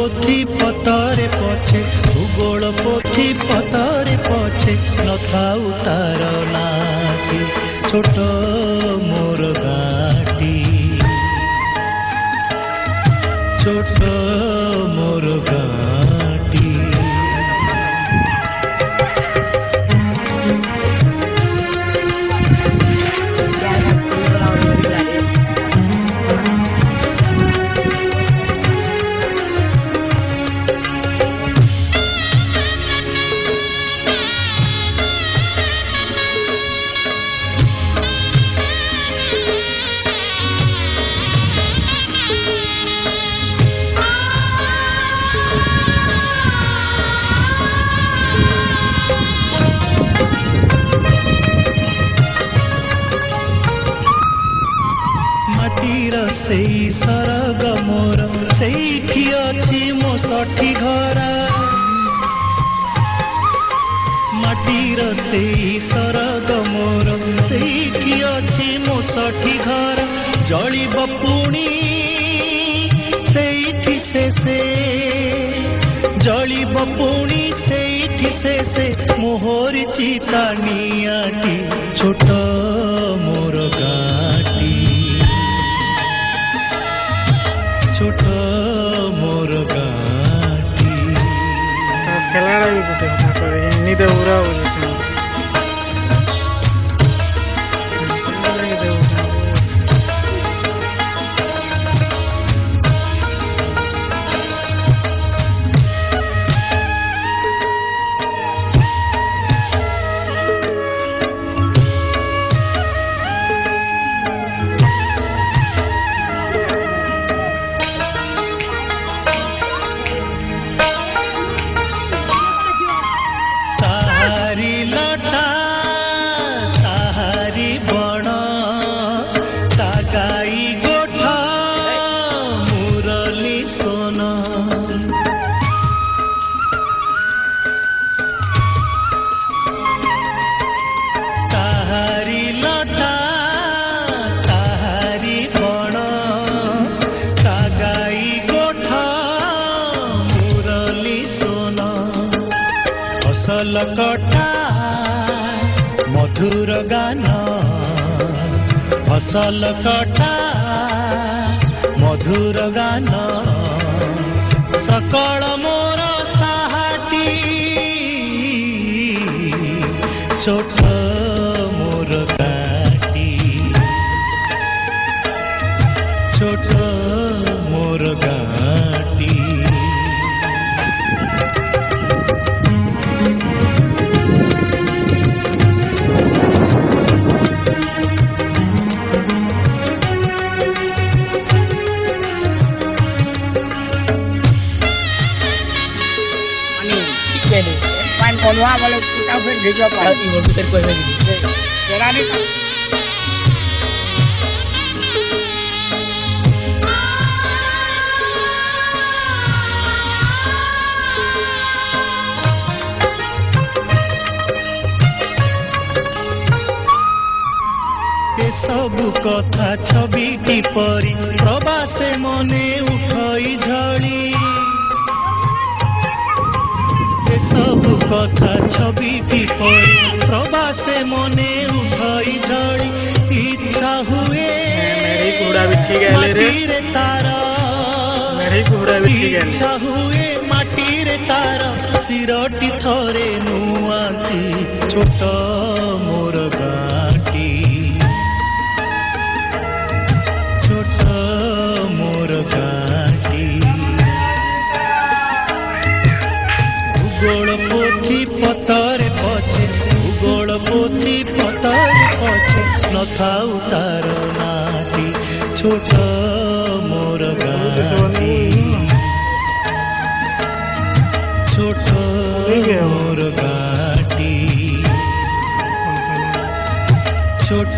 पोथी पतरे पछे भूगोल पोथी पतरे पछे नथाउ तार नाटी छोट मोर गाटी छोट मोर गाटी सेई सरग मोर सेठी अछि मो सठी घर माटीर सेई सरग मोर सेठी अछि मो सठी घर जलिब पुणी सेठी से जलिब पुणी सेठी से मोहर चिता नियाटी छोट मोर गाटी छोट मोर गाटी खेलाड़ा भी गोटे कथा करे निद उरा बोले फसल कटा मधुर गान फसल कटा मधुर गान सकल मोर साहाटी छोट मोर गाटी छोट मोर गाटी Pan con hoa vào tao phải đi cho phải thì một cái quay về để ra đi सबु कथा छवि परी प्रवासे मने उठई झड़ी सबु कथा छवि परी प्रवासे मने उठई झड़ी इच्छा हुए माटीरे तार इच्छा हुए माटीरे तार सिरटी थरे नुआती छोट मोर गाटी छोट मोर गाटी भूगोल पोथी पतरे पछे भूगोल पोथी पतरे पछे नथाउ तार नाटी छोट मोर गाटी छोट मोर गाटी छोट